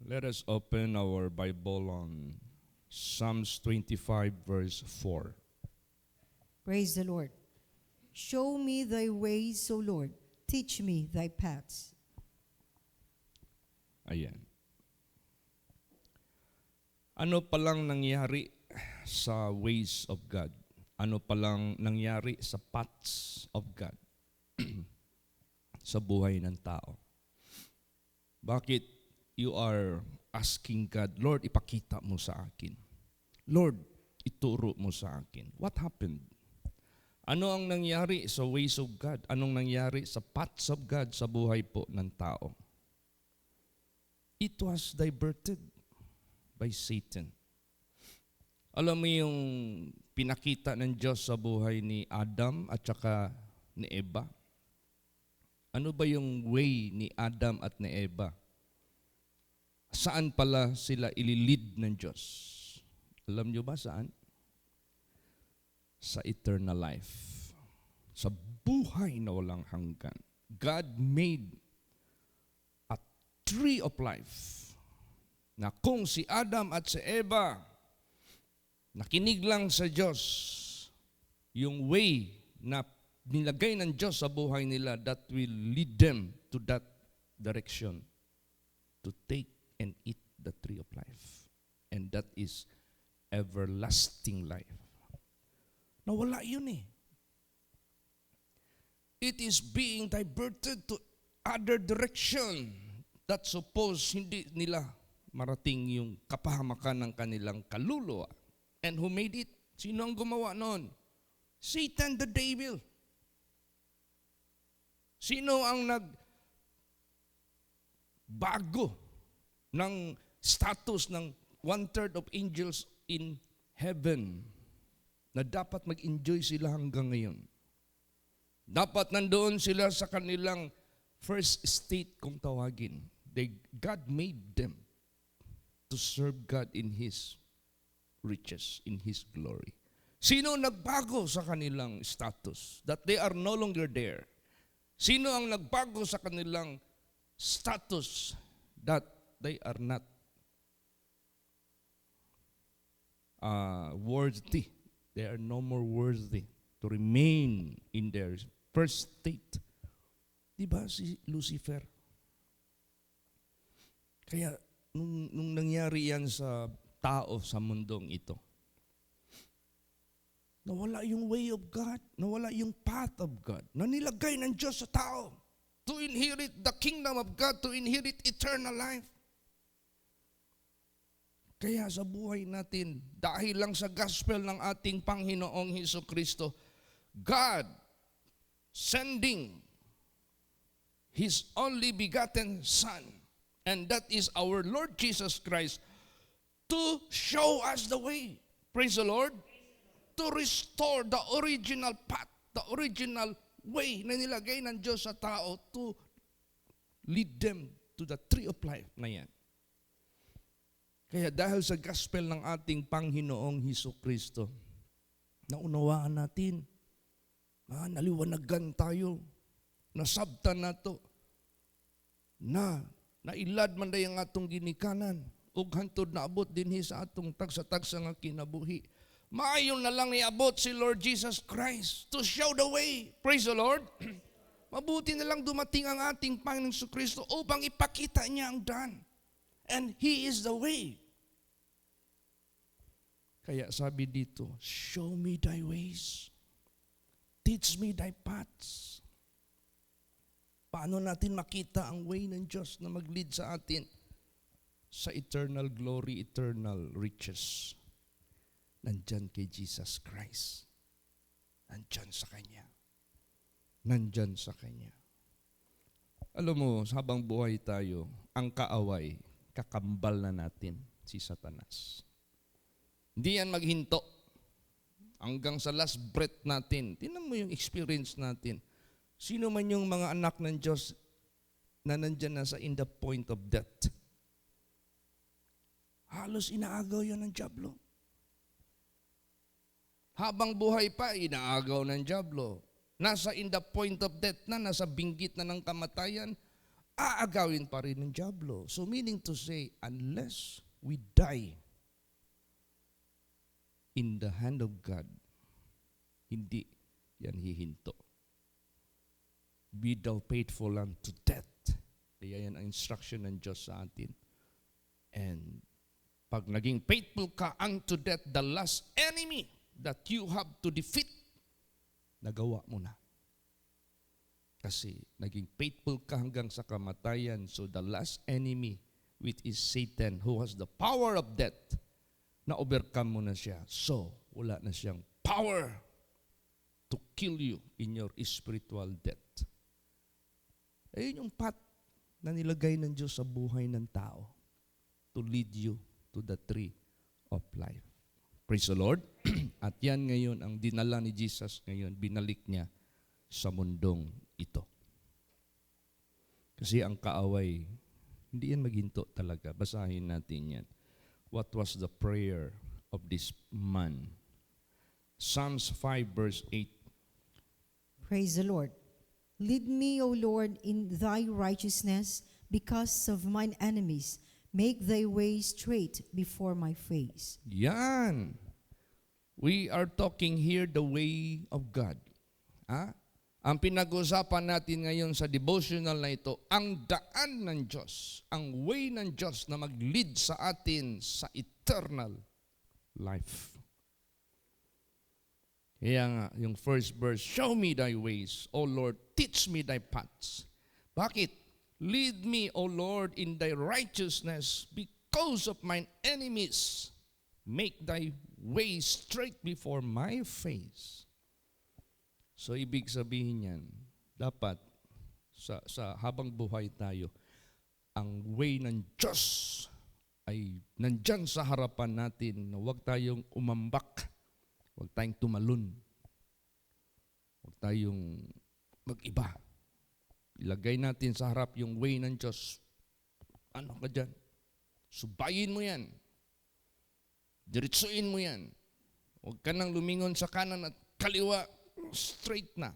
Let us open our Bible on Psalms 25 verse 4. Praise the Lord. Show me thy ways, O Lord. Teach me thy paths. Ayan. Ano palang nangyari sa ways of God? Ano palang nangyari sa paths of God sa buhay ng tao? Bakit you are asking God, Lord, ipakita mo sa akin. Lord, ituro mo sa akin. What happened? Ano ang nangyari sa ways of God? Anong nangyari sa paths of God sa buhay po ng tao? It was diverted by Satan. Alam mo yung pinakita ng Diyos sa buhay ni Adam at saka ni Eva? Ano ba yung way ni Adam at ni Eva? Saan pala sila ililid ng Diyos? Alam nyo ba saan? Sa eternal life. Sa buhay na walang hanggan. God made a tree of life na kung si Adam at si Eva nakinig lang sa Diyos, yung way na nilagay ng Diyos sa buhay nila, that will lead them to that direction to take and eat the tree of life. And that is everlasting life. Nawala yun eh. It is being diverted to other direction that suppose hindi nila marating yung kapahamakan ng kanilang kaluluwa. And who made it? Sino ang gumawa noon? Satan the devil. Sino ang nagbago ng status ng 1/3 of angels in heaven na dapat mag-enjoy sila hanggang ngayon? Dapat nandoon sila sa kanilang first state kung tawagin. God made them to serve God in His riches, in His glory. Sino nagbago sa kanilang status? That they are no longer there. Sino ang nagbago sa kanilang status? That they are not worthy. They are no more worthy to remain in their first state. Diba si Lucifer? Kaya nung nangyari yan sa tao sa mundong ito, nawala yung way of God, nawala yung path of God, na nilagay ng Diyos sa tao to inherit the kingdom of God, to inherit eternal life. Kaya sa buhay natin, dahil lang sa gospel ng ating Panginoong Hesukristo, God sending His only begotten Son, and that is our Lord Jesus Christ, to show us the way. Praise the Lord. To restore the original path, the original way na nilagay ng Diyos sa tao to lead them to the tree of life na yan. Kaya dahil sa gospel ng ating Panginoong Hesukristo, naunawaan natin, naliwanagan tayo, nasabtan na to, na nailad man day ang atong ginikanan, ug hantod na abot dinhi sa atong tagsa-tagsa nga kinabuhi. Maayon na lang niabot si Lord Jesus Christ to show the way. Praise the Lord. Mabuti na lang dumating ang ating Panginoong Jesucristo upang ipakita niya ang daan. And He is the way. Kaya sabi dito, show me thy ways. Teach me thy paths. Paano natin makita ang way ng Diyos na mag-lead sa atin sa eternal glory, eternal riches? Nandyan kay Jesus Christ. Nandyan sa Kanya. Nandyan sa Kanya. Alam mo, habang buhay tayo, ang kaaway, kakambal na natin si Satanas. Hindi yan maghinto. Hanggang sa last breath natin. Tingnan mo yung experience natin. Sino man yung mga anak ng Diyos na nandyan na sa in the point of death? Halos inaagaw yan ng dyablo. Habang buhay pa, inaagaw ng dyablo. Nasa in the point of death na, nasa binggit na ng kamatayan, aagawin pa rin ng dyablo. So meaning to say, unless we die in the hand of God, hindi yan hihinto. Be thou faithful unto death. Kaya yan ang instruction ng Diyos sa atin. And pag naging faithful ka unto death, the last enemy that you have to defeat, nagawa mo na. Kasi naging faithful ka hanggang sa kamatayan. So the last enemy, which is Satan, who has the power of death, na-overcome mo na siya. So, wala na siyang power to kill you in your spiritual death. Ayun yung path na nilagay ng Diyos sa buhay ng tao to lead you to the tree of life. Praise the Lord. At yan ngayon, ang dinala ni Jesus ngayon, binalik niya sa mundong ito. Kasi ang kaaway, hindi yan maghinto talaga. Basahin natin yan. What was the prayer of this man? Psalms 5 verse 8. Praise the Lord. Lead me, O Lord, in thy righteousness because of mine enemies. Make thy way straight before my face. Yan. We are talking here the way of God. Ha? Ang pinag-usapan natin ngayon sa devotional na ito, ang daan ng Diyos, ang way ng Diyos na mag-lead sa atin sa eternal life. Kaya nga, yung first verse, show me thy ways, O Lord, teach me thy paths. Bakit? Lead me, O Lord, in thy righteousness because of mine enemies. Make thy way straight before my face. So, ibig sabihin yan, dapat sa habang buhay tayo, ang way ng Diyos ay nandyan sa harapan natin na huwag tayong umambak, huwag tayong tumalon, huwag tayong mag-iba. Ilagay natin sa harap yung way ng Diyos. Ano ka dyan? Subayin mo yan. Diretsuin mo yan. Huwag ka nang lumingon sa kanan at kaliwa. Straight na.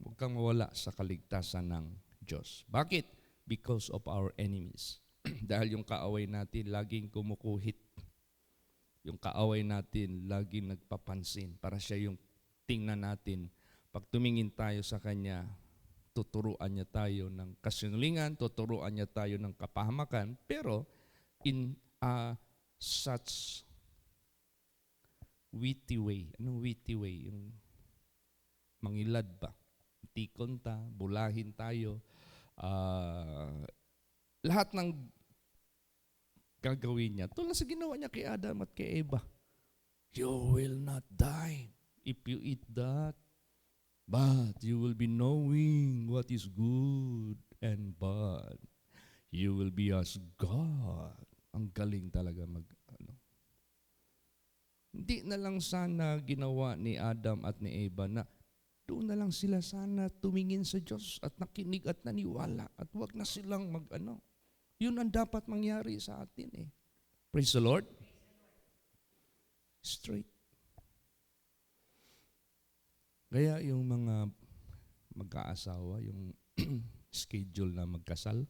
Huwag kang mawala sa kaligtasan ng Diyos. Bakit? Because of our enemies. Dahil yung kaaway natin laging kumukuhit. Yung kaaway natin laging nagpapansin. Para siya yung tingnan natin. Pag tumingin tayo sa Kanya, tuturuan niya tayo ng kasinungalingan, tuturuan niya tayo ng kapahamakan, pero in a such witty way. Anong witty way? Yung mangilad ba? Tikon ta, bulahin tayo. Lahat ng gagawin niya. Tulad sa ginawa niya kay Adam at kay Eva. You will not die if you eat that. But you will be knowing what is good and bad. You will be as God. Ang galing talaga Hindi na lang sana ginawa ni Adam at ni Eva na doon na lang sila sana tumingin sa Diyos at nakinig at naniwala at wag na silang Yun ang dapat mangyari sa atin eh. Praise the Lord. Straight. Kaya yung mga mag-aasawa, yung schedule na magkasal,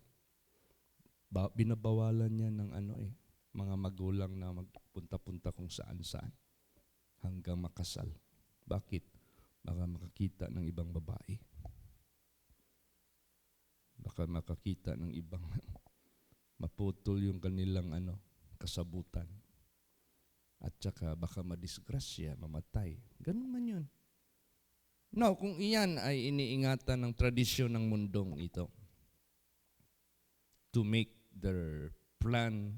binabawalan niya ng mga magulang na magpunta-punta kung saan-saan hanggang makasal. Bakit? Baka makakita ng ibang babae. Baka makakita ng ibang maputol yung kanilang kasabutan. At saka baka madisgrasya, mamatay. Ganun man yun. Now, kung iyan ay iniingatan ng tradisyon ng mundong ito to make their plan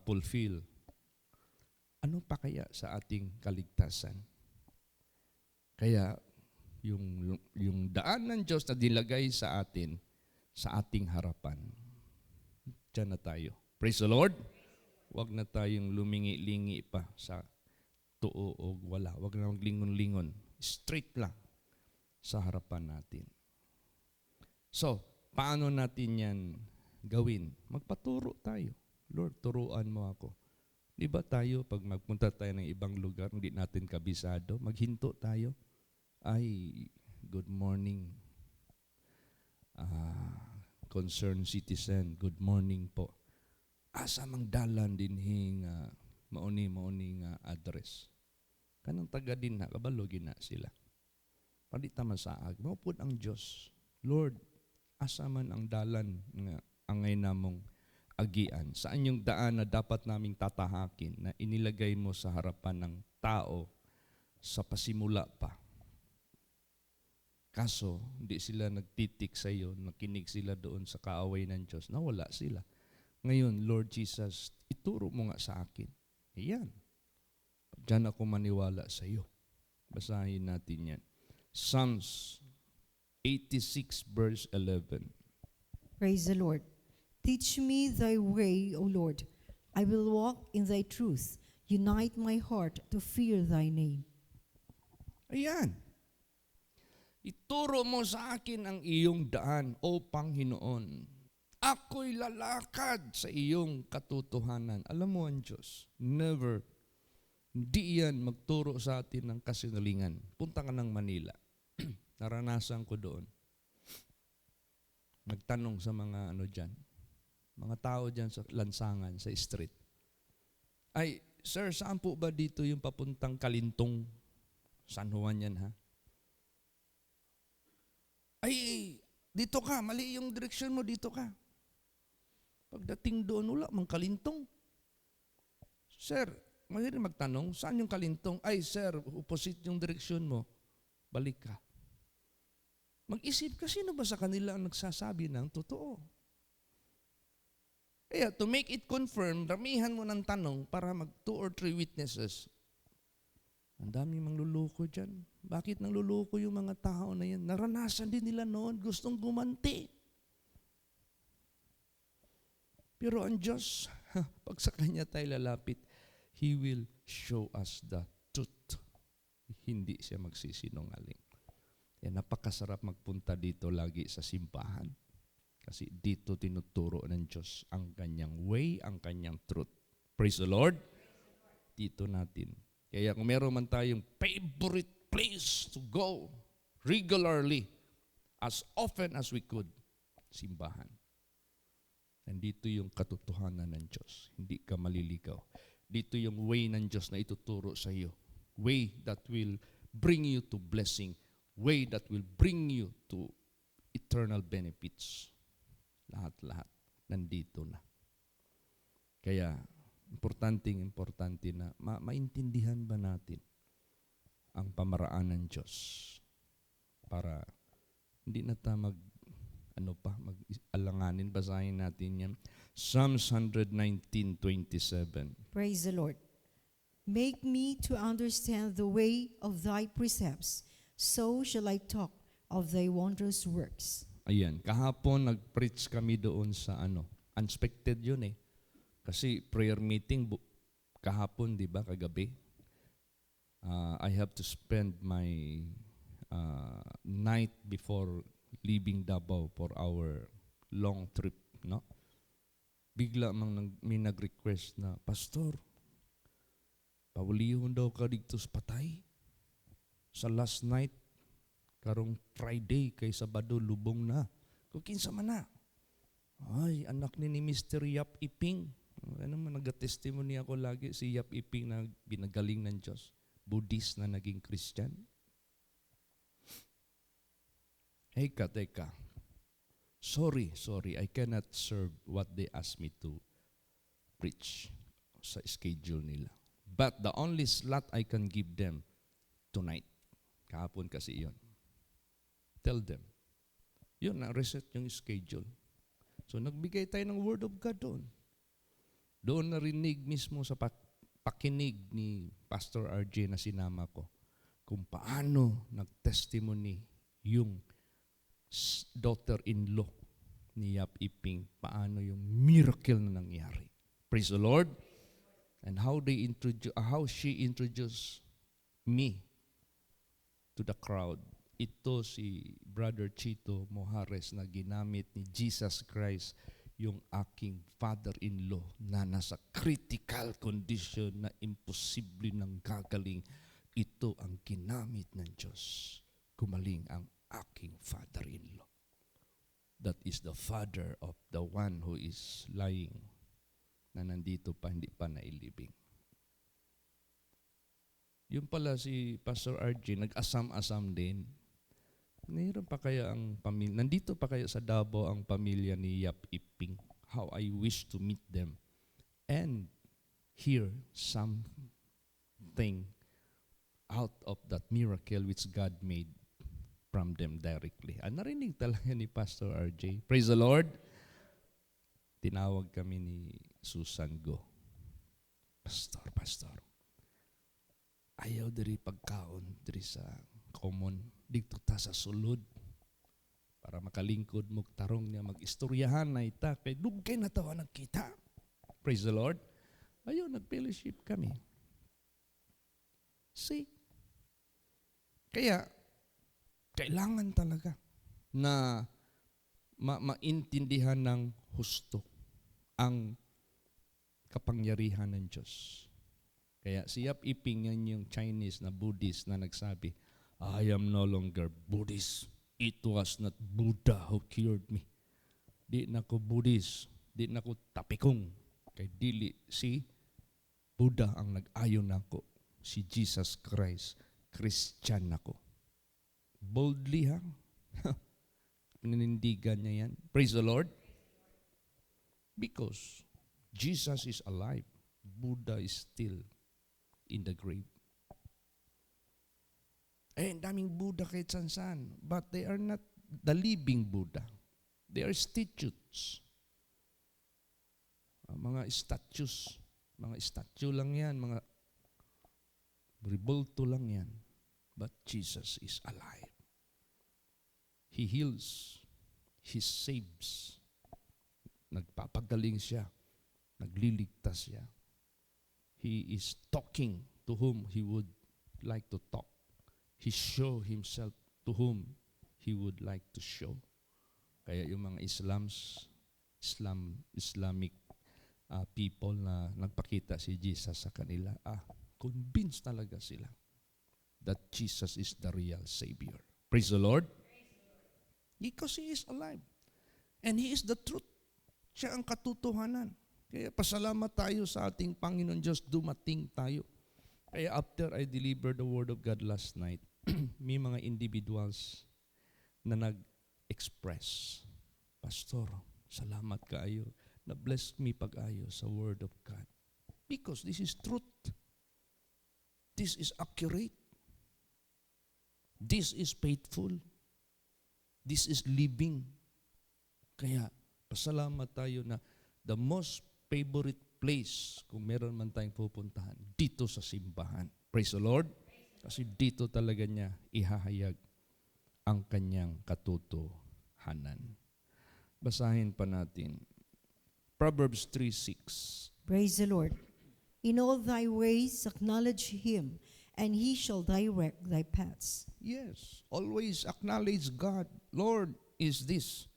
fulfill, ano pa kaya sa ating kaligtasan? Kaya, yung daan ng Diyos na dilagay sa atin, sa ating harapan, diyan na tayo. Praise the Lord! Huwag na tayong lumingi-lingi pa sa tuo o wala. Huwag na maglingon-lingon. Straight lang sa harapan natin. So, paano natin yan gawin? Magpaturo tayo. Lord, turuan mo ako. Di ba tayo, pag magpunta tayo ng ibang lugar, hindi natin kabisado, maghinto tayo. Ay, good morning. concerned citizen, good morning po. Asa mang dalan dinhi nga mauni nga address. Kanang taga din na, kabalo gina sila. Palita masaag, maupod ang Diyos. Lord, asa man ang dalan nga angay namong agian? Saan yung daan na dapat naming tatahakin na inilagay mo sa harapan ng tao sa pasimula pa? Kaso, hindi sila nagtitik sa iyo, nakinig sila doon sa kaaway ng Diyos, nawala sila. Ngayon, Lord Jesus, ituro mo nga sa akin. Iyan. Diyan ako maniwala sa iyo. Basahin natin yan. Psalms 86 verse 11. Praise the Lord. Teach me thy way, O Lord. I will walk in thy truth. Unite my heart to fear thy name. Ayan. Ituro mo sa akin ang iyong daan, O Panginoon. Ako'y lalakad sa iyong katotohanan. Alam mo ang Diyos, never, hindi yan magturo sa atin ng kasinungalingan. Punta ka ng Manila. Naranasan ko doon. Nagtanong sa mga mga tao dyan sa lansangan, sa street. Ay, sir, saan po ba dito yung papuntang Kalintong? San Juan yan, ha? Ay, dito ka, mali yung direksyon mo, dito ka. Pagdating doon, wala mang Kalintong. Sir, mahirin magtanong, saan yung Kalintong? Ay, sir, opposite yung direksyon mo. Balik ka. Mag-isip ka, sino ba sa kanila ang nagsasabi ng totoo? Kaya, to make it confirm, damihan mo ng tanong para mag 2 or 3 witnesses. Ang daming mangluloko dyan. Bakit nangluloko yung mga tao na yan? Naranasan din nila noon, gustong gumanti. Pero ang Diyos, pag sa Kanya tayo lalapit, He will show us the truth. Hindi siya magsisinungaling. Kaya napakasarap magpunta dito lagi sa simbahan. Kasi dito tinuturo ng Diyos ang Kanyang way, ang Kanyang truth. Praise the Lord. Dito natin. Kaya kung meron man tayong favorite place to go regularly, as often as we could, simbahan. Nandito yung katotohanan ng Diyos. Hindi ka maliligaw. Dito yung way ng Diyos na ituturo sa iyo. Way that will bring you to blessing. Way that will bring you to eternal benefits. Lahat-lahat nandito na. Kaya, importante na maintindihan ba natin ang pamaraan ng Diyos para hindi na tayo mag-alanganin. Basahin natin yan. Psalms 119:27. Praise the Lord. Make me to understand the way of thy precepts, so shall I talk of thy wondrous works. Ayan, kahapon nag-preach kami doon sa unexpected yun eh. Kasi prayer meeting kahapon, di ba, kagabi. I have to spend my night before leaving Davao for our long trip, no? Bigla may nag-request na, Pastor, pawalihon daw ka dito sa patay. Sa last night, karong Friday, kay Sabado, lubong na. Kung kinsa man na. Ay, anak ni Mr. Yap Iping. Ano man, nag-testimony ako lagi si Yap Iping na binagaling ng Diyos. Buddhist na naging Christian. Teka. Sorry, I cannot serve what they asked me to preach sa schedule nila. But the only slot I can give them tonight. Kahapon kasi yon. Tell them. Yun, na-reset yung schedule. So, nagbigay tayo ng Word of God doon. Doon narinig mismo sa pakinig ni Pastor RJ na sinama ko kung paano nag-testimony yung daughter-in-law ni Yap Iping, paano yung miracle na nangyari. Praise the Lord. And how she introduced me to the crowd. Ito si Brother Chito Mojares na ginamit ni Jesus Christ yung aking father-in-law na nasa critical condition na imposible nang gagaling. Ito ang ginamit ng Diyos. Gumaling ang aking father-in-law. that is the father of the one who is lying, na nandito pa, hindi pa nailibing. Yung pala si Pastor RJ, nag-asam-asam din. Mayroon pa kaya ang pamilya, nandito pa kaya sa Davao ang pamilya ni Yap Iping. How I wish to meet them and hear something out of that miracle which God made from them directly. Narinig talaga ni Pastor RJ. Praise the Lord. Tinawag kami ni Susan Go. Pastor, ayaw diri pagkaon diri sa common dito ta sa sulod para makalingkod mo tarong niya mag-istoryahan na ita kay dugay na tawa nagkita. Praise the Lord. Ayaw nag-fellowship kami. See? Kaya kailangan talaga na maintindihan ng husto ang kapangyarihan ng Diyos. Kaya si Yap Iping, yan yung Chinese na Buddhist na nagsabi, I am no longer Buddhist. It was not Buddha who cured me. Di na ko Buddhist. Di na ko tapikong. Kay dili si Buddha ang nag-ayon nako. Si Jesus Christ. Christian ako. Boldly ha. Ninindigan niya yan. Praise the Lord. Because Jesus is alive. Buddha is still in the grave. Daming Buddha kahit san-san. But they are not the living Buddha. They are statues. Mga statues. Mga statue lang yan. Mga rebulto lang yan. But Jesus is alive. He heals. He saves. Nagpapagaling siya. Nagliligtas siya. He is talking to whom He would like to talk. He show Himself to whom He would like to show. Kaya yung mga Islamic people na nagpakita si Jesus sa kanila, convinced talaga sila that Jesus is the real Savior. Praise the Lord. Because He is alive. And He is the truth. Siya ang katotohanan. Kaya pasalamat tayo sa ating Panginoon Diyos, dumating tayo. Kaya after I delivered the Word of God last night, may mga individuals na nag-express, Pastor, salamat kaayo. Na-bless me pag-ayo sa Word of God. Because this is truth. This is accurate. This is faithful. This is living. Kaya, pasalamat tayo na the most favorite place kung meron man tayong pupuntahan, dito sa simbahan. Praise the Lord. Kasi dito talaga niya ihahayag ang kanyang katotohanan. Basahin pa natin. Proverbs 3:6. Praise the Lord. In all thy ways acknowledge Him, and He shall direct thy paths. Yes, always acknowledge God. Lord, is this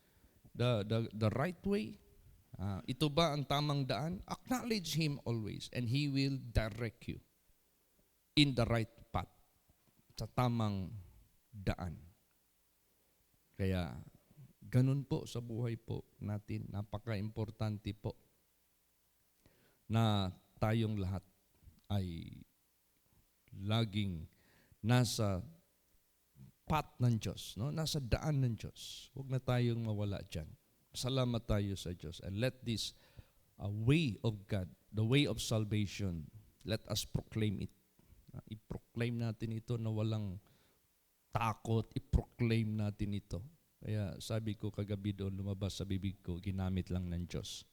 the right way? Ito ba ang tamang daan? Acknowledge Him always, and He will direct you in the right path, sa tamang daan. Kaya, ganun po sa buhay po natin. Napaka-importante po na tayong lahat ay laging nasa path ng Diyos, no? Nasa daan ng Diyos. Huwag na tayong mawala dyan. Salamat tayo sa Diyos. And let this way of God, the way of salvation, let us proclaim it. I-proclaim natin ito na walang takot. I-proclaim natin ito. Kaya sabi ko kagabi doon, lumabas sa bibig ko, ginamit lang ng Diyos.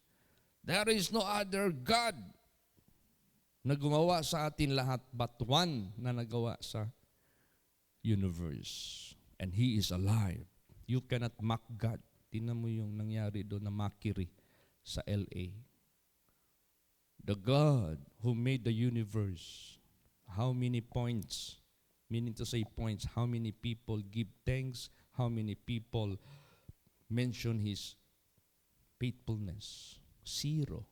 There is no other God na gumawa sa atin lahat but one na nagawa sa universe. And He is alive. You cannot mock God. Tingnan mo yung nangyari doon na mockery sa LA. The God who made the universe, how many points, meaning to say points, how many people give thanks, how many people mention His faithfulness? 0.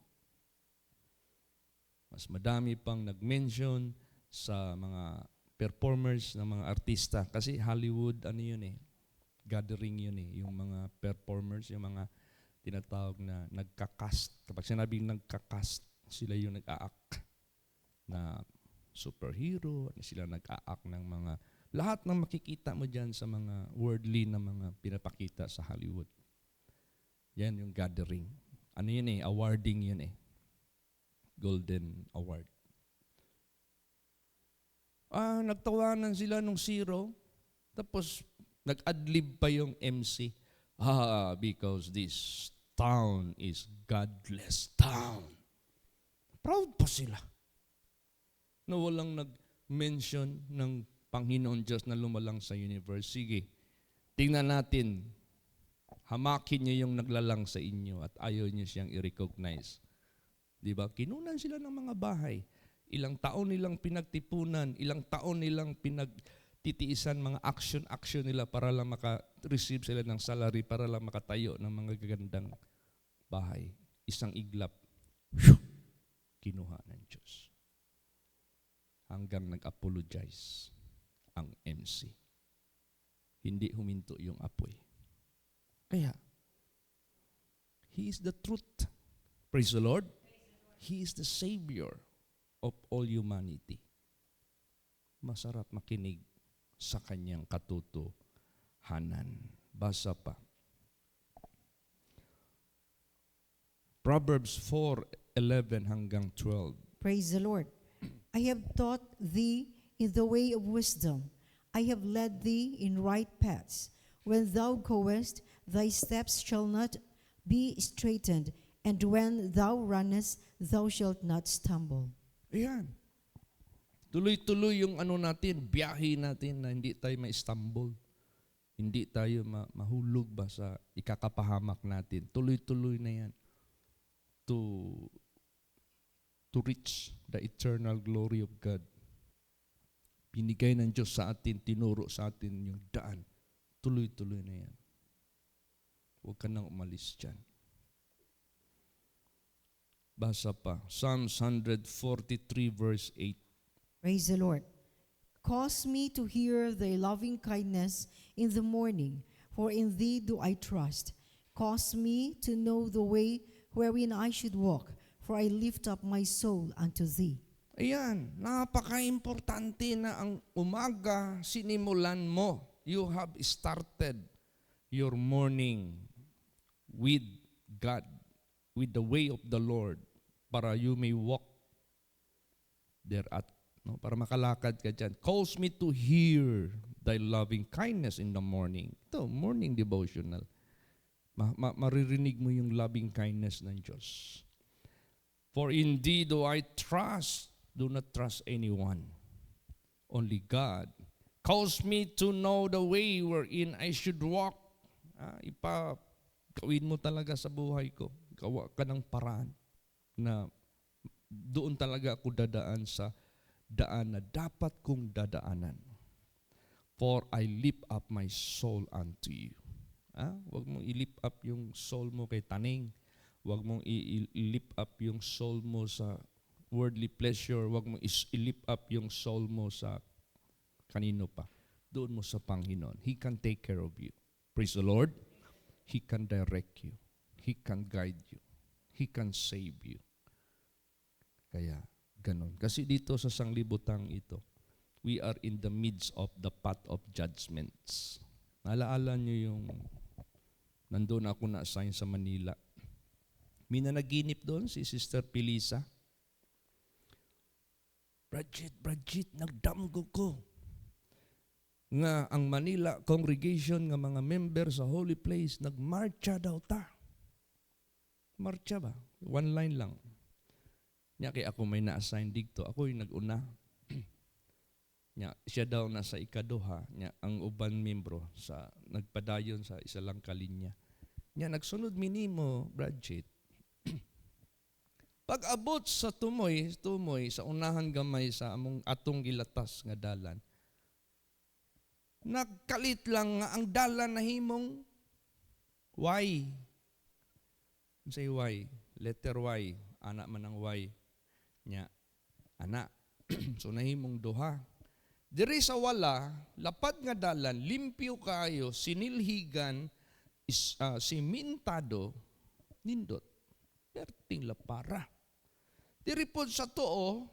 Mas madami pang nag-mention sa mga performers ng mga artista. Kasi Hollywood, ano yun eh, gathering yun yung mga performers, yung mga tinatawag na nagka-cast. Kapag sinabing nagka-cast, sila yung nag-a-act na superhero, sila nag-a-act ng mga, lahat ng makikita mo dyan sa mga worldly na mga pinapakita sa Hollywood. Yan yung gathering. Ano yun awarding yun Golden Award. Nagtawanan sila nung zero, tapos nag-adlib pa yung MC. Because this town is godless town. Proud pa sila na walang nag-mention ng Panginoon Diyos na lumalang sa universe. Sige, tingnan natin. Hamakin niyo yung naglalang sa inyo at ayaw niyo siyang i-recognize. Diba? Kinunan sila ng mga bahay. Ilang taon nilang pinagtipunan, ilang taon nilang pinagtitiisan mga action nila para lang maka-receive sila ng salary, para lang makatayo ng mga gagandang bahay. Isang iglap, kinuha ng Diyos. Hanggang nag-apologize ang MC. Hindi huminto yung apoy. Kaya, He is the truth. Praise the Lord. He is the Savior of all humanity. Masarap makinig sa kanyang katotohanan. Basa pa. Proverbs 4:11 hanggang 12. Praise the Lord. I have taught thee in the way of wisdom. I have led thee in right paths. When thou goest, thy steps shall not be straitened, and when thou runnest, thou shalt not stumble. Ayan. Tuloy-tuloy yung biyahe natin na hindi tayo ma-stumble. Hindi tayo mahulog ba sa ikakapahamak natin. Tuloy-tuloy na yan. To reach the eternal glory of God. Binigay ng Diyos sa atin, tinuro sa atin yung daan. Tuloy-tuloy na yan. Huwag ka nang umalis dyan. Basa pa. Psalms 143 verse 8. Praise the Lord. Cause me to hear thy loving kindness in the morning, for in thee do I trust. Cause me to know the way wherein I should walk, for I lift up my soul unto thee. Ayan, napaka-importante na ang umaga sinimulan mo. You have started your morning with God, with the way of the Lord, para you may walk thereat. No? Para makalakad ka dyan. Cause me to hear thy loving kindness in the morning. Ito, morning devotional. Maririnig mo yung loving kindness ng Diyos. For indeed, do I trust, do not trust anyone. Only God. Cause me to know the way wherein I should walk. Gawin mo talaga sa buhay ko. Gawa ka ng paraan na doon talaga ako dadaan sa daan na dapat kong dadaanan. For I lift up my soul unto you. Huwag mong i-lift up yung soul mo kay taning. Huwag mong i-lift up yung soul mo sa worldly pleasure. Huwag mong i-lift up yung soul mo sa kanino pa. Doon mo sa Panginoon. He can take care of you. Praise the Lord. He can direct you. He can guide you. He can save you. Kaya, ganun. Kasi dito sa sanglibutang ito, we are in the midst of the path of judgments. Alaala nyo yung nandun ako na-assign sa Manila. May nanaginip doon, si Sister Pilisa. Bridget, nagdamgo ko. Nga ang Manila congregation, nga mga member sa holy place, nagmarcha daw ta. Marcha ba? One line lang. Nya kay ako may na-assign dito. Ako yung nag-una. Nya, siya daw nasa ikaduha. Nya, ang uban membro nagpadayon sa isa lang kalinya. Nya, nagsunod minimo, Bridget. Pag-abot sa tumoy, sa unahan gamay sa among atong gilatas nga dalan, nagkalit lang nga ang dalan na himong Y. Say Y. Letter Y. Anak man ang Y. Nya, anak. So nahimong duha. Diri sa wala, lapad nga dalan, limpyo kayo, sinilhigan, simintado, nindot, perting lapara. Diri pod sa too,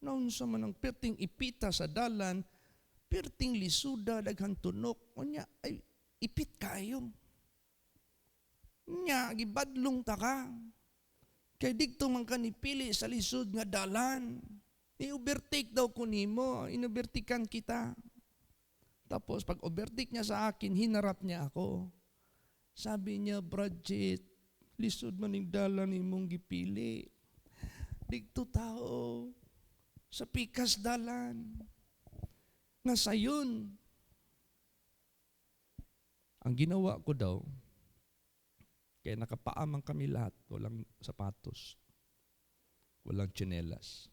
naun sa manang perting ipita sa dalan, perting lisuda, daghang tunok, unya, ay, ipit kayo. Nya, gibadlong ta ka. Kay dikto man ka nipili sa lisod nga dalan. I-overtake daw ko nimo, inovertikan kita. Tapos pag overtake niya sa akin, hinarap niya ako. Sabi niya, Bridget, lisod man ning dalan imong gipili. Dikto tao, sa pikas dalan. Nga sayon. Ang ginawa ko daw, kaya nakapaamang kami lahat, walang sapatos, walang tsinelas.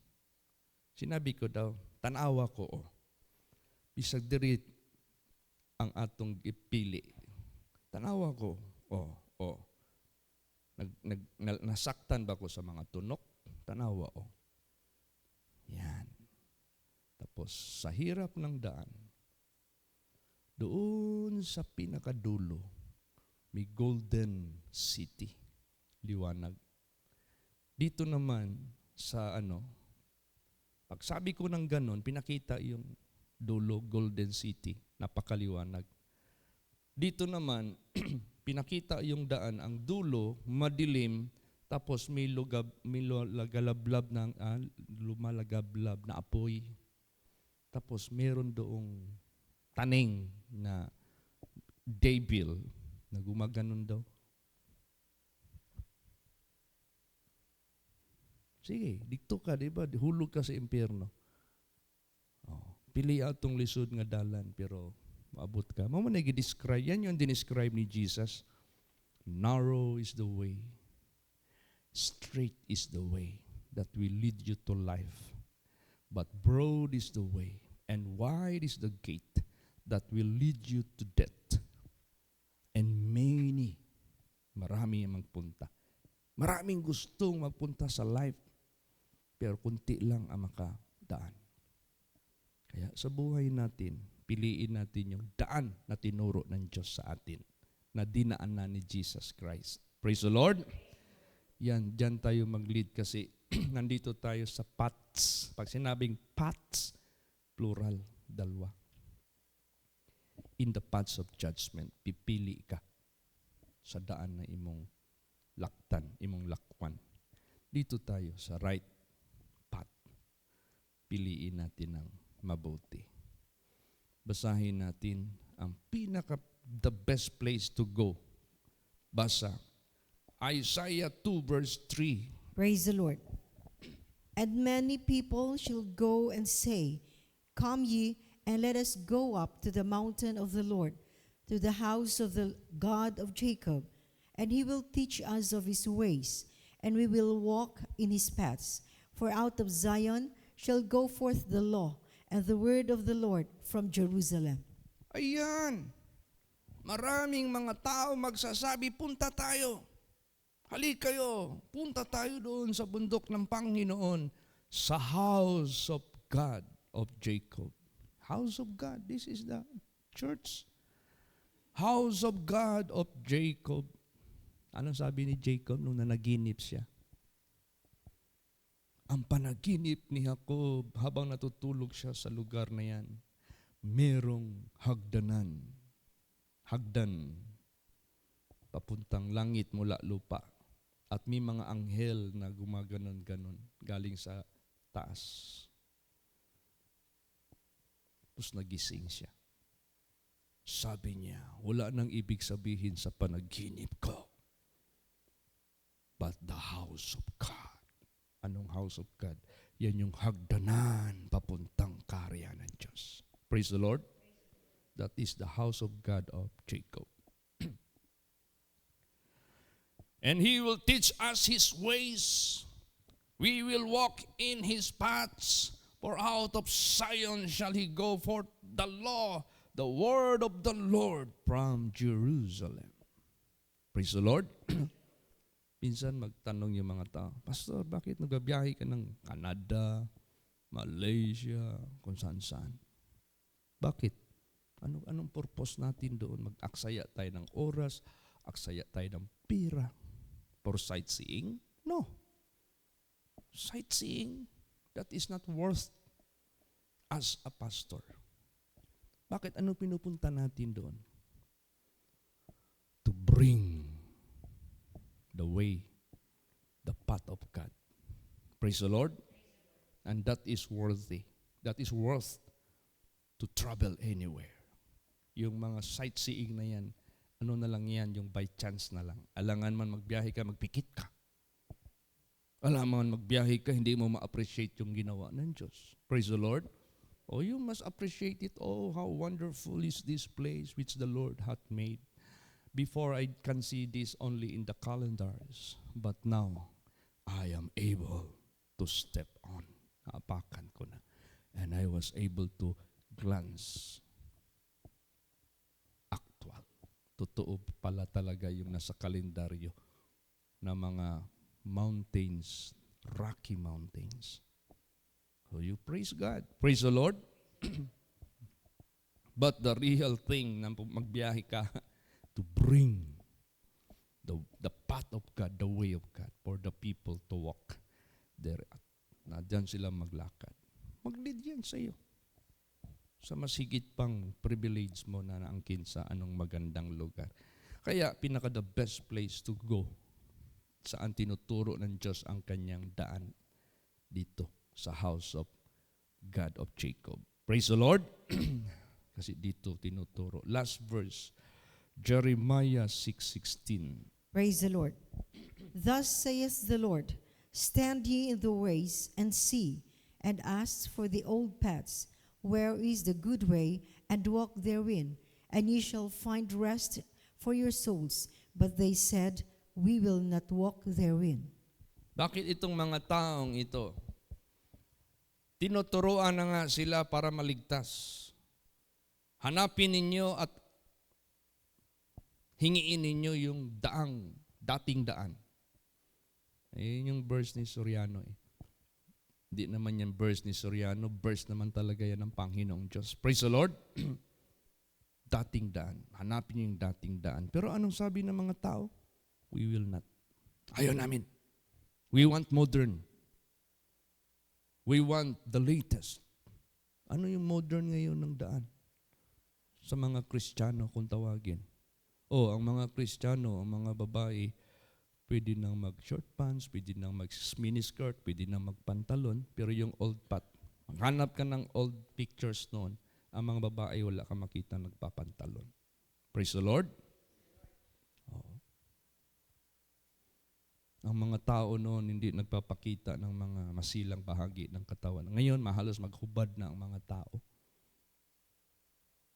Sinabi ko daw, tanawa ko, bisag diri ang atong ipili. Tanawa ko, nasaktan ba ko sa mga tunok? Tanawa, Yan. Tapos, sa hirap ng daan, doon sa pinakadulo, may Golden City, liwanag. Dito naman sa pag sabi ko ng ganon, pinakita yung dulo, Golden City, napakaliwanag. Dito naman, pinakita yung daan, ang dulo, madilim, tapos may lumalagablab na apoy. Tapos meron doong taning na devil na gumaganon daw. Sige, dikto ka, di ba? Hulog ka sa impyerno. Pili atong lisod nga dalan, pero maabot ka. Mamo na i-describe. Yan yung dinescribe ni Jesus. Narrow is the way. Straight is the way that will lead you to life. But broad is the way, and wide is the gate that will lead you to death. And many, marami ang magpunta. Maraming gustong magpunta sa life, pero kunti lang ang makadaan. Kaya sa buhay natin, piliin natin yung daan na tinuro ng Diyos sa atin, na dinaanan ni Jesus Christ. Praise the Lord! Yan, dyan tayo mag-lead kasi nandito tayo sa paths. Pag sinabing paths, plural, dalawa. In the paths of judgment, pipili ka sa daan na imong laktan, imong lakwan. Dito tayo sa right path. Piliin natin ang mabuti. Basahin natin ang the best place to go. Basa. Isaiah 2 verse 3. Praise the Lord. And many people shall go and say, Come ye, and let us go up to the mountain of the Lord, to the house of the God of Jacob, and he will teach us of his ways, and we will walk in his paths. For out of Zion shall go forth the law, and the word of the Lord from Jerusalem. Ayan. Maraming mga tao magsasabi, punta tayo. Halik kayo, punta tayo doon sa bundok ng Panginoon, sa house of God of Jacob. House of God, this is the church. House of God of Jacob. Anong sabi ni Jacob nung nanaginip siya? Ang panaginip ni Jacob habang natutulog siya sa lugar na yan, merong hagdan, papuntang langit mula lupa. At may mga anghel na gumaganon-ganon galing sa taas. Tapos nagising siya. Sabi niya, wala nang ibig sabihin sa panaginip ko, but the house of God. Anong house of God? Yan yung hagdanan papuntang karya ng Diyos. Praise the Lord. That is the house of God of Jacob. And he will teach us his ways. We will walk in his paths. For out of Zion shall he go forth the law, the word of the Lord from Jerusalem. Praise the Lord. Minsan magtanong yung mga tao, Pastor, bakit nagbabiyahe ka ng Canada, Malaysia, kung saan-saan? Bakit? Anong purpose natin doon? Mag-aksaya tayo ng oras, aksaya tayo ng pira for sightseeing? No. Sightseeing, that is not worth as a pastor. Bakit? Ano pinupunta natin doon? To bring the way, the path of God. Praise the Lord. And that is worthy. That is worth to travel anywhere. Yung mga sightseeing na yan, ano na lang yan, yung by chance na lang. Alangan man magbiyahe ka, magpikit ka. Alangan man magbiyahe ka, hindi mo ma-appreciate yung ginawa ng Diyos. Praise the Lord. Oh, you must appreciate it. Oh, how wonderful is this place which the Lord hath made. Before I can see this only in the calendars, but now I am able to step on. Naapakan ko na. And I was able to glance. Actual. Totoo pala talaga yung nasa kalendaryo na mga mountains, Rocky Mountains. So you praise God. Praise the Lord. But the real thing na magbiyahe ka to bring the path of God, the way of God for the people to walk there. Na dyan sila maglakad. Mag-lead yan sa iyo. Sa masigit pang privilege mo na naangkin sa anong magandang lugar. Kaya pinaka the best place to go saan tinuturo ng Diyos ang kanyang daan dito sa house of God of Jacob. Praise the Lord. Kasi dito tinuturo. Last verse, Jeremiah 6:16. Praise the Lord. Thus saith the Lord, stand ye in the ways, and see, and ask for the old paths, where is the good way, and walk therein, and ye shall find rest for your souls. But they said, we will not walk therein. Bakit itong mga taong ito? Tinuturuan na nga sila para maligtas. Hanapin ninyo at hingiin ninyo yung dating daan. Ayun yung verse ni Soriano. Hindi naman yan verse ni Soriano, verse naman talaga yan ng Panginoong Diyos. Praise the Lord. Dating daan. Hanapin niyo yung dating daan. Pero anong sabi ng mga tao? We will not. Ayaw namin. We want modern. We want the latest. Ano yung modern ngayon ng daan? Sa mga Kristiyano kung tawagin. Ang mga Kristiyano, ang mga babae, pwede nang mag-short pants, pwede nang mag-miniskirt, pwede nang magpantalon, pero yung old path, maghanap ka ng old pictures noon, ang mga babae wala ka makita nagpapantalon. Praise the Lord. Ang mga tao noon hindi nagpapakita ng mga masilang bahagi ng katawan. Ngayon, mahalos maghubad na ang mga tao.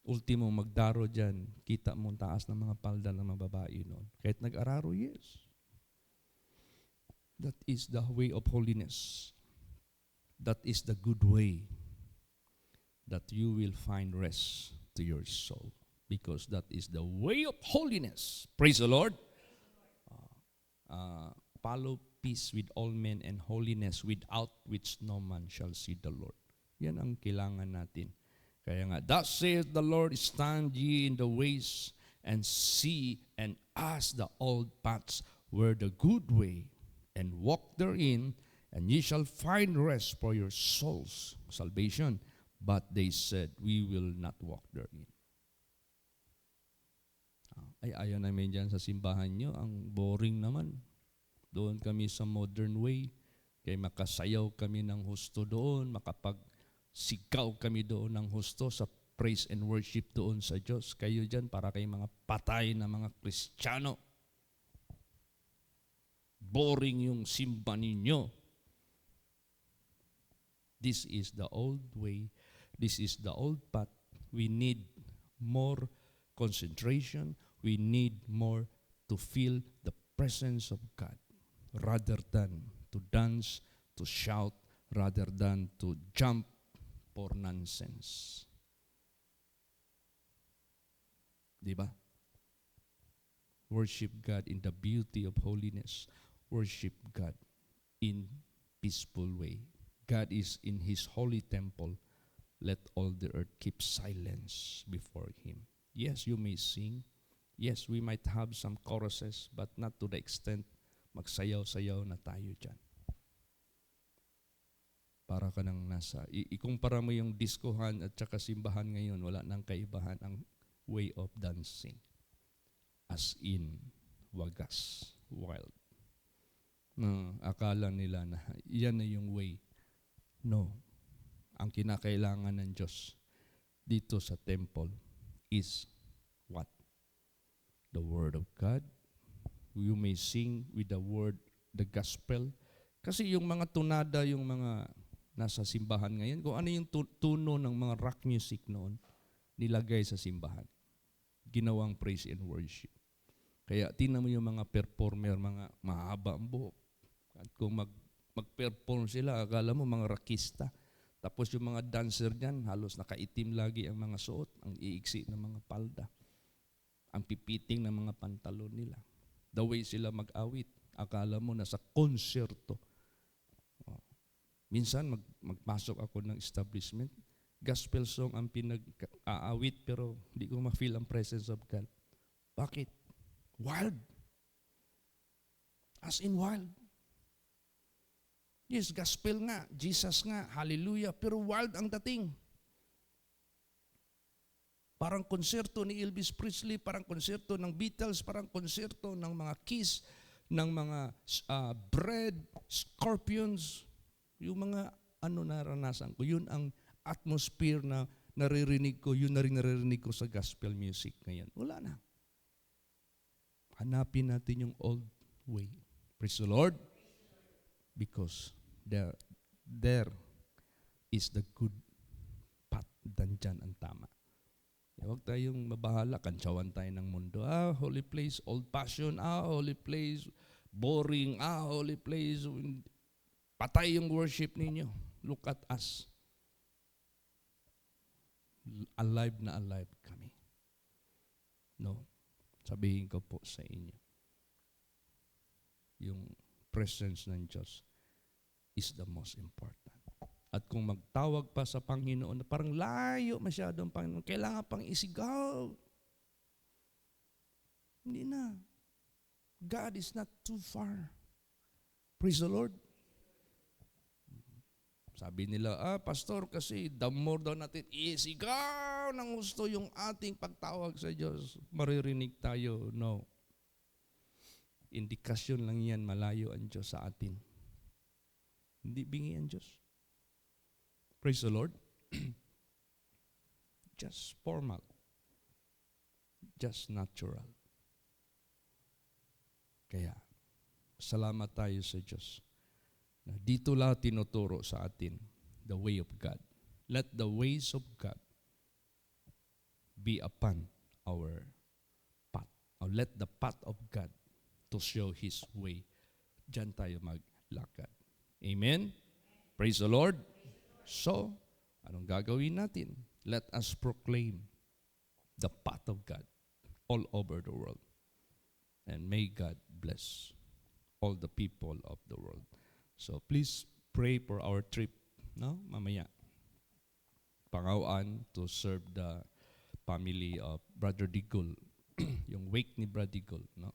Ultimo, magdaro dyan, kita mo ang taas ng mga palda ng mga babae noon. Kahit nag-araro, yes. That is the way of holiness. That is the good way that you will find rest to your soul. Because that is the way of holiness. Praise the Lord. Follow peace with all men and holiness, without which no man shall see the Lord. Yan ang kailangan natin. Kaya nga, thus saith the Lord, stand ye in the ways, and see, and ask the old paths, where the good way, and walk therein, and ye shall find rest for your souls, salvation. But they said, we will not walk therein. Ay, ayaw namin dyan sa simbahan nyo, ang boring naman. Doon kami sa modern way, kaya makasayaw kami ng husto doon, makapagsigaw kami doon ng husto sa praise and worship doon sa Diyos. Kayo dyan para kayong mga patay na mga Kristiyano. Boring yung simba ninyo. This is the old way. This is the old path. We need more concentration. We need more to feel the presence of God, rather than to dance, to shout, rather than to jump for nonsense. Diba? Worship God in the beauty of holiness. Worship God in peaceful way. God is in His holy temple. let all the earth keep silence before Him. Yes, you may sing. Yes, we might have some choruses, but not to the extent magsayaw-sayaw na tayo dyan. Para ka nang nasa, ikumpara mo yung diskohan at saka simbahan ngayon, wala nang kaibahan ang way of dancing. As in, wagas, wild. Akala nila na yan na yung way. No. Ang kinakailangan ng Diyos dito sa temple is what? The Word of God. You may sing with the Word, the Gospel. Kasi yung mga tunada, yung mga nasa simbahan ngayon, kung ano yung tuno ng mga rock music noon, nilagay sa simbahan. Ginawang praise and worship. Kaya tingnan mo yung mga performer, mga mahaba ang buhok. At kung mag-perform sila, akala mo mga rockista. Tapos yung mga dancer dyan, halos nakaitim lagi ang mga suot, ang iiksi ng mga palda, ang pipiting ng mga pantalon nila. The way sila mag-awit, akala mo nasa konserto. Minsan magpasok ako ng establishment, gospel song ang pinag-aawit pero hindi ko ma-feel ang presence of God. Bakit? Wild. As in wild. Yes, gospel nga, Jesus nga, hallelujah, pero wild ang dating. Parang konserto ni Elvis Presley, parang konserto ng Beatles, parang konserto ng mga Kiss, ng mga Bread, Scorpions, yung mga naranasan ko. Yun ang atmosphere na naririnig ko, yun na rin naririnig ko sa gospel music ngayon. Wala na. Hanapin natin yung old way. Praise the Lord. Because there is the good path. Dandyan ang tama. Huwag tayong mabahala, kantsawan tayo ng mundo. Holy place, old passion. Holy place, boring. Holy place, patay yung worship ninyo. Look at us. Alive na alive kami. No? Sabihin ko po sa inyo, yung presence ng Diyos is the most important. At kung magtawag pa sa Panginoon na parang layo masyadong Panginoon, kailangan pang isigaw. Hindi na. God is not too far. Praise the Lord. Sabi nila, pastor, kasi the more daw natin isigaw ng gusto yung ating pagtawag sa Diyos, maririnig tayo. No. Indikasyon lang yan, malayo ang Diyos sa atin. Hindi bingi ang Diyos. Praise the Lord. Just formal. Just natural. Kaya, salamat tayo sa Diyos. Na dito lang tinuturo sa atin the way of God. Let the ways of God be upon our path. Or let the path of God to show His way. Diyan tayo maglakad. Amen? Praise the Lord. So, anong gagawin natin? Let us proclaim the path of God all over the world. And may God bless all the people of the world. So please pray for our trip, no? Mamaya. Pangawaan to serve the family of Brother Digul. Yung wake ni Brother Digul, no?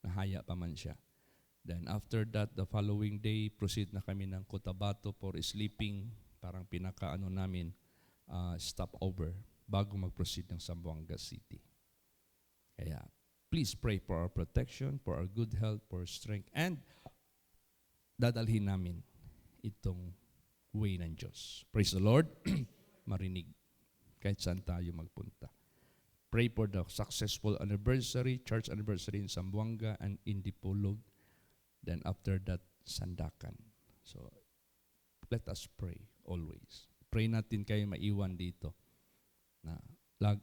Nahaya pa man siya. Then after that, the following day, proceed na kami ng Cotabato for sleeping, parang pinakaano namin, stopover, bago mag-proceed ng Zamboanga City. Kaya, please pray for our protection, for our good health, for our strength, and dadalhin namin itong way ng Diyos. Praise the Lord. Marinig kahit saan tayo magpunta. Pray for the successful anniversary, church anniversary in Zamboanga and in Dipolog. Then after that, Sandakan. So, let us pray always. Pray natin kayo maiwan dito na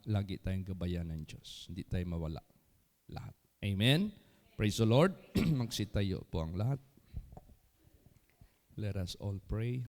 lagi tayong gabayan ng Diyos. Hindi tayo mawala lahat. Amen? Praise the Lord. Magsitayo po ang lahat. Let us all pray.